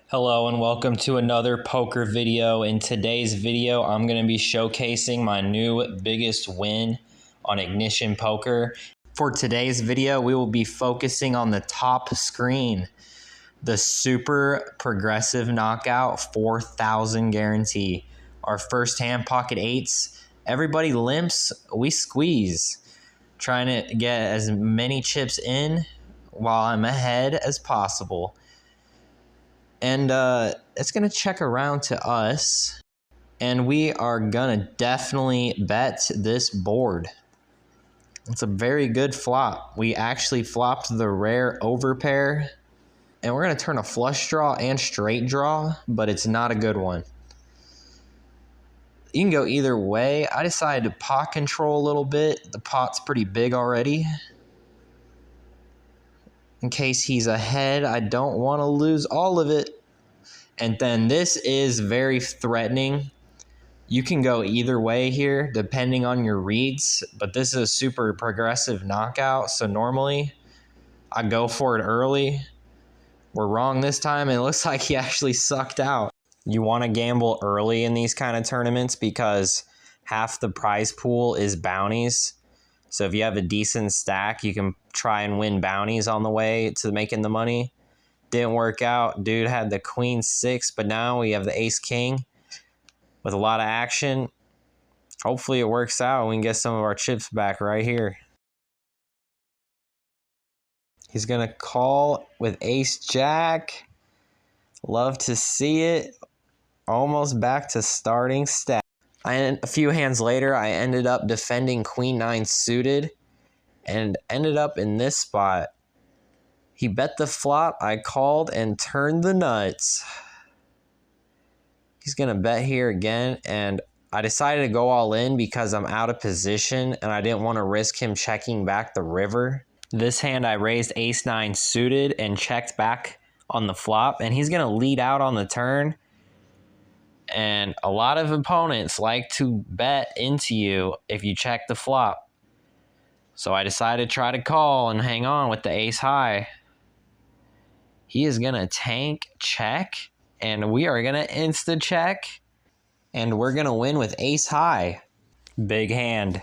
Hello and welcome to another poker video. In today's video, I'm going to be showcasing my new biggest win on Ignition Poker. For today's video, we will be focusing on the top screen, the super progressive knockout 4,000 guarantee. Our first hand, pocket eights. Everybody limps, we squeeze. Trying to get as many chips in while I'm ahead as possible. And it's going to check around to us. And we are going to definitely bet this board. It's a very good flop. We actually flopped the rare overpair. And we're going to turn a flush draw and straight draw, but it's not a good one. You can go either way. I decided to pot control a little bit. The pot's pretty big already. In case he's ahead, I don't want to lose all of it. And then this is very threatening. You can go either way here depending on your reads, but this is a super progressive knockout. So normally I go for it early. We're wrong this time, and it looks like he actually sucked out. You want to gamble early in these kind of tournaments because half the prize pool is bounties. So if you have a decent stack, you can try and win bounties on the way to making the money. Didn't work out. Dude had the queen six, but now we have the ace king with a lot of action. Hopefully it works out. We can get some of our chips back right here. He's going to call with ace jack. Love to see it. Almost back to starting stack. A few hands later, I ended up defending queen nine suited and ended up in this spot. He bet the flop, I called and turned the nuts. He's going to bet here again, and I decided to go all in because I'm out of position and I didn't want to risk him checking back the river. This hand I raised ace nine suited and checked back on the flop, and he's going to lead out on the turn. And a lot of opponents like to bet into you if you check the flop. So I decided to try to call and hang on with the ace high. He is going to tank, check, and we are going to insta-check, and we're going to win with ace high. Big hand.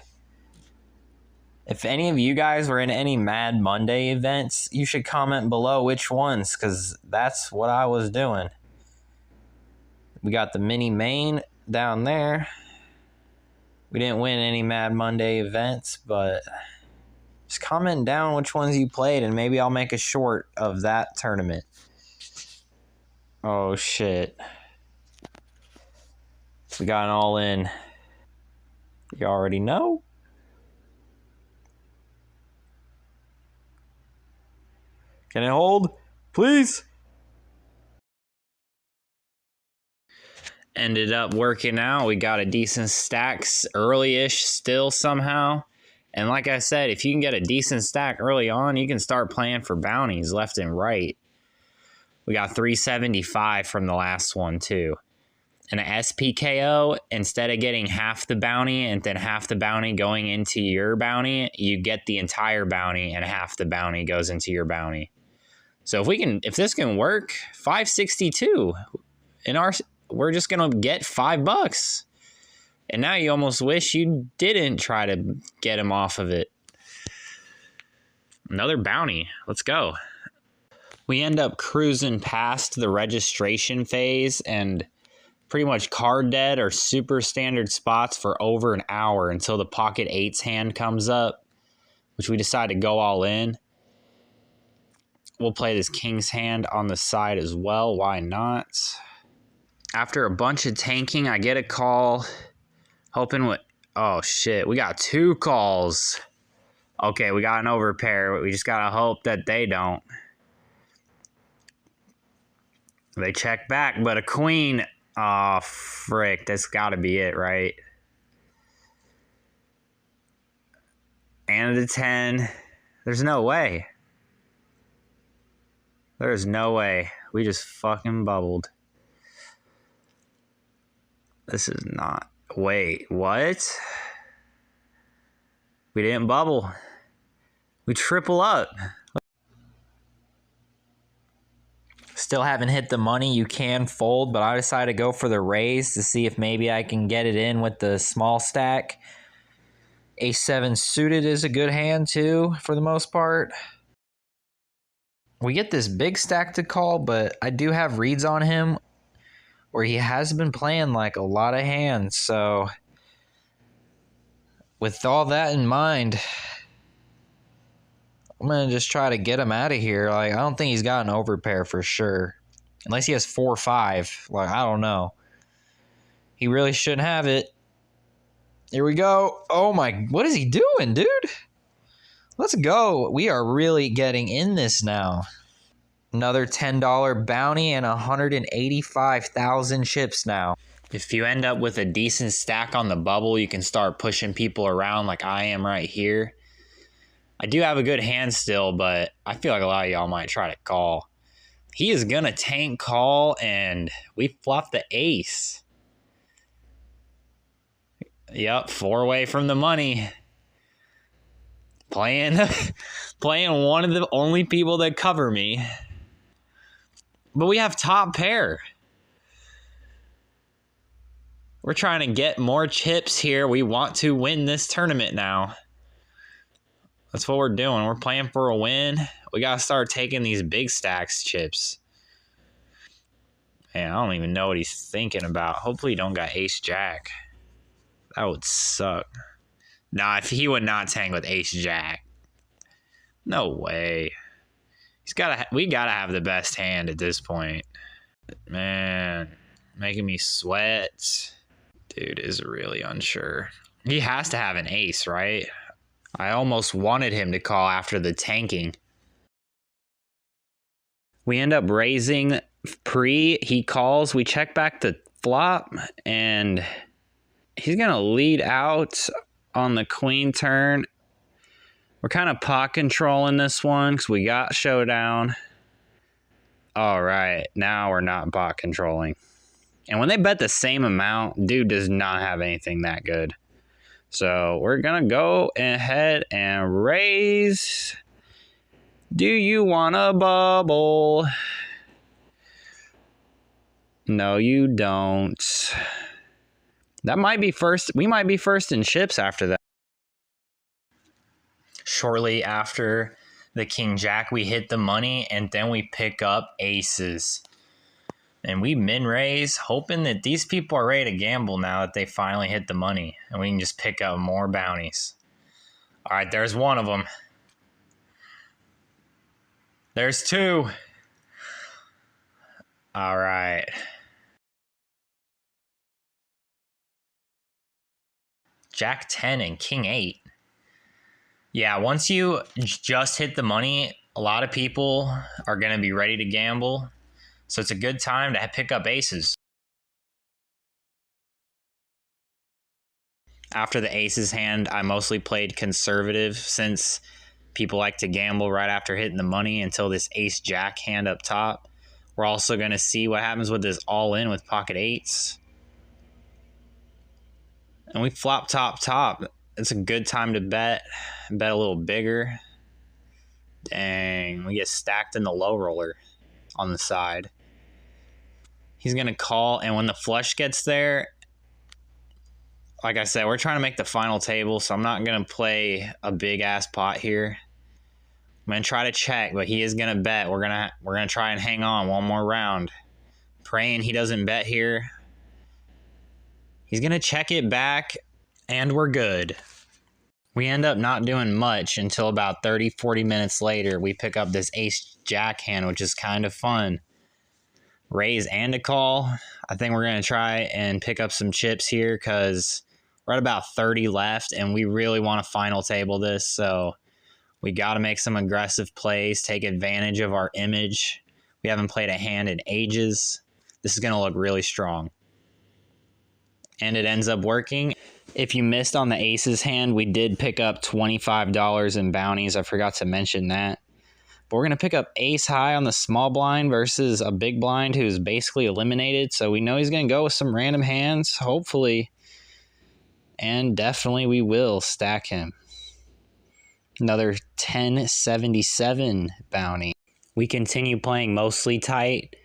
If any of you guys were in any Mad Monday events, you should comment below which ones, because that's what I was doing. We got the mini main down there. We didn't win any Mad Monday events, but just comment down which ones you played, and maybe I'll make a short of that tournament. Oh, shit. We got an all-in. You already know. Can it hold? Please? Ended up working out. We got a decent stacks early-ish still somehow. And like I said, if you can get a decent stack early on, you can start playing for bounties left and right. We got 375 from the last one too. And an SPKO, instead of getting half the bounty and then half the bounty going into your bounty, you get the entire bounty and half the bounty goes into your bounty. So if this can work, 562 we're just gonna get $5. And now you almost wish you didn't try to get him off of it. Another bounty. Let's go. We end up cruising past the registration phase and pretty much card dead or super standard spots for over an hour until the pocket eights hand comes up, which we decide to go all in. We'll play this king's hand on the side as well. Why not? After a bunch of tanking, I get a call. Hoping with, oh shit, we got two calls. Okay, we got an overpair. We just gotta hope that they don't. They check back, but a queen. Oh, frick, that's gotta be it, right? And a 10. There's no way. There's no way. We just fucking bubbled. This is not... Wait, what? We didn't bubble. We triple up. Still haven't hit the money. You can fold, but I decided to go for the raise to see if maybe I can get it in with the small stack. Ace-7 suited is a good hand too, for the most part. We get this big stack to call, but I do have reads on him where he has been playing like a lot of hands. So with all that in mind, I'm going to just try to get him out of here. Like, I don't think he's got an overpair for sure. Unless he has 4-5. Like, I don't know. He really shouldn't have it. Here we go. Oh my, what is he doing, dude? Let's go. We are really getting in this now. Another $10 bounty and 185,000 chips now. If you end up with a decent stack on the bubble, you can start pushing people around like I am right here. I do have a good hand still, but I feel like a lot of y'all might try to call. He is going to tank call, and we flop the ace. Yep, 4 away from the money. Playing one of the only people that cover me. But we have top pair. We're trying to get more chips here. We want to win this tournament now. That's what we're doing. We're playing for a win. We got to start taking these big stacks chips. Man, I don't even know what he's thinking about. Hopefully he don't got ace-jack. That would suck. Nah, if he would not tank with ace-jack. No way. We gotta have the best hand at this point. Man, making me sweat. Dude is really unsure. He has to have an ace, right? I almost wanted him to call after the tanking. We end up raising pre. He calls. We check back the flop, and he's going to lead out on the queen turn. We're kind of pot controlling this one because we got showdown. All right, now we're not pot controlling. And when they bet the same amount, dude does not have anything that good. So we're going to go ahead and raise. Do you want a bubble? No, you don't. That might be first. We might be first in chips after that. Shortly after the king jack, we hit the money, and then we pick up aces. And we min raise, hoping that these people are ready to gamble now that they finally hit the money. And we can just pick up more bounties. All right, there's one of them. There's two. All right. Jack 10 and king 8. Yeah, once you just hit the money, a lot of people are going to be ready to gamble. So it's a good time to pick up aces. After the aces hand, I mostly played conservative since people like to gamble right after hitting the money until this ace-jack hand up top. We're also going to see what happens with this all-in with pocket eights. And we flop top. It's a good time to bet a little bigger. Dang, we get stacked in the low roller on the side. He's going to call, and when the flush gets there, like I said, we're trying to make the final table, so I'm not going to play a big-ass pot here. I'm going to try to check, but he is going to bet. We're gonna try and hang on one more round. Praying he doesn't bet here. He's going to check it back, and we're good. We end up not doing much until about 30-40 minutes later. We pick up this ace-jack hand, which is kind of fun. Raise and a call. I think we're going to try and pick up some chips here because we're at about 30 left, and we really want to final table this. So we got to make some aggressive plays, take advantage of our image. We haven't played a hand in ages. This is going to look really strong. And it ends up working. If you missed on the aces hand, we did pick up $25 in bounties. I forgot to mention that. But we're going to pick up ace high on the small blind versus a big blind who's basically eliminated. So we know he's going to go with some random hands, hopefully. And definitely we will stack him. Another 1077 bounty. We continue playing mostly tight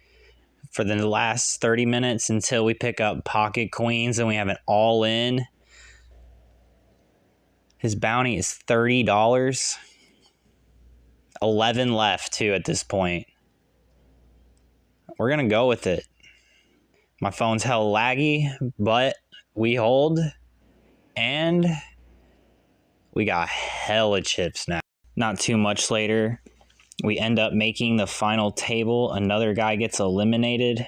for the last 30 minutes until we pick up pocket queens and we have an all in. His bounty is $30. 11 left too at this point. We're going to go with it. My phone's hella laggy, but we hold and we got hella chips now. Not too much later, we end up making the final table. Another guy gets eliminated,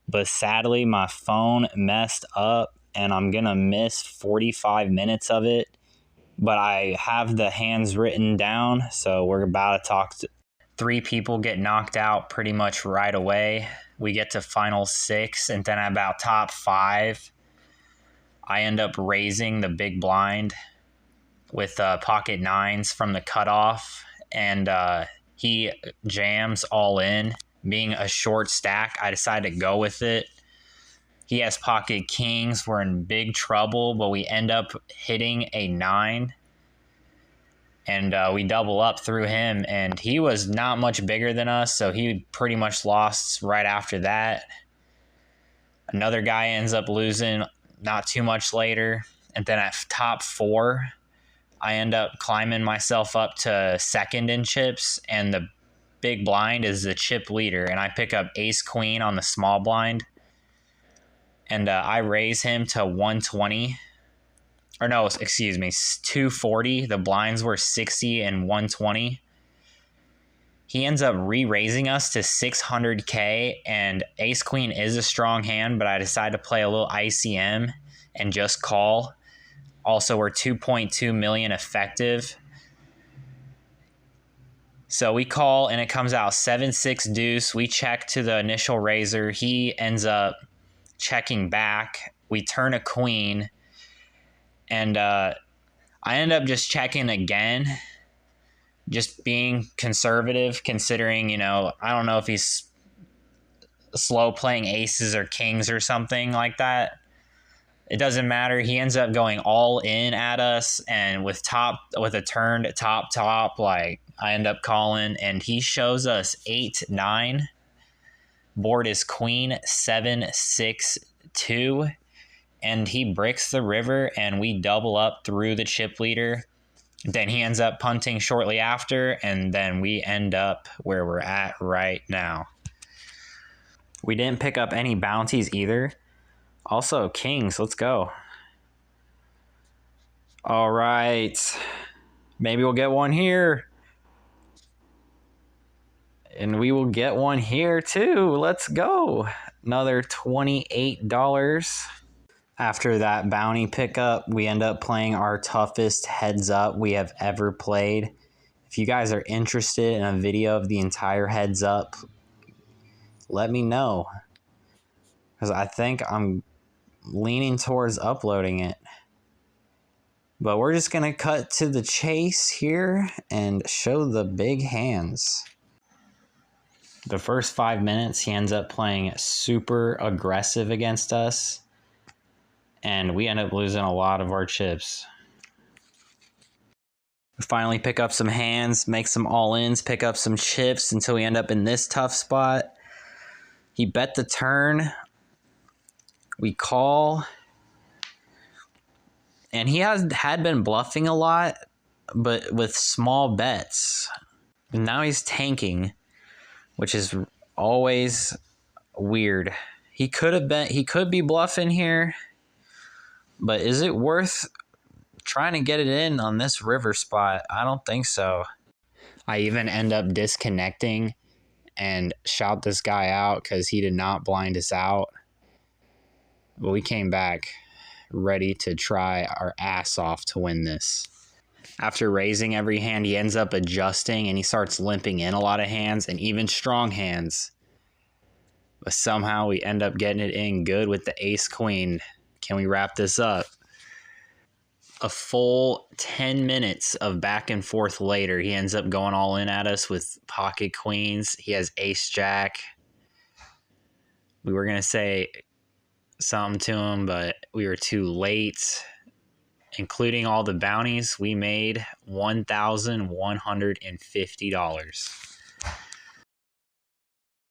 but sadly my phone messed up and I'm gonna miss 45 minutes of it. But I have the hands written down, so we're about to talk to 3 people get knocked out pretty much right away. We get to final 6, and then at about top 5, I end up raising the big blind with pocket 9s from the cutoff, and he jams all in. Being a short stack, I decided to go with it. He has pocket kings. We're in big trouble, but we end up hitting a 9. And we double up through him, and he was not much bigger than us, so he pretty much lost right after that. Another guy ends up losing not too much later, and then at top 4, I end up climbing myself up to second in chips, and the big blind is the chip leader, and I pick up ace queen on the small blind, and I raise him to 120. Or no, excuse me, 240. The blinds were 60 and 120. He ends up re-raising us to 600K, and ace queen is a strong hand, but I decided to play a little ICM and just call. Also, we're 2.2 million effective. So we call, and it comes out 7-6 deuce. We check to the initial raiser. He ends up checking back. We turn a queen. And I end up just checking again, just being conservative, considering, you know, I don't know if he's slow playing aces or kings or something like that. It doesn't matter. He ends up going all in at us, and with a turned top, like I end up calling, and he shows us 8-9. Board is queen 7-6-2. And he bricks the river, and we double up through the chip leader. Then he ends up punting shortly after, and then we end up where we're at right now. We didn't pick up any bounties either. Also, kings, let's go. All right. Maybe we'll get one here. And we will get one here too. Let's go. Another $28. After that bounty pickup, we end up playing our toughest heads up we have ever played. If you guys are interested in a video of the entire heads up, let me know, because I think I'm leaning towards uploading it. But we're just going to cut to the chase here and show the big hands. The first 5 minutes, he ends up playing super aggressive against us, and we end up losing a lot of our chips. We finally pick up some hands, make some all-ins, pick up some chips until we end up in this tough spot. He bet the turn. We call. And he had been bluffing a lot, but with small bets. And now he's tanking, which is always weird. He could be bluffing here. But is it worth trying to get it in on this river spot? I don't think so. I even end up disconnecting and shout this guy out because he did not blind us out. But we came back ready to try our ass off to win this. After raising every hand, he ends up adjusting and he starts limping in a lot of hands and even strong hands. But somehow we end up getting it in good with the ace queen. Can we wrap this up? A full 10 minutes of back and forth later, he ends up going all in at us with pocket queens. He has ace jack. We were going to say something to him, but we were too late. Including all the bounties, we made $1,150.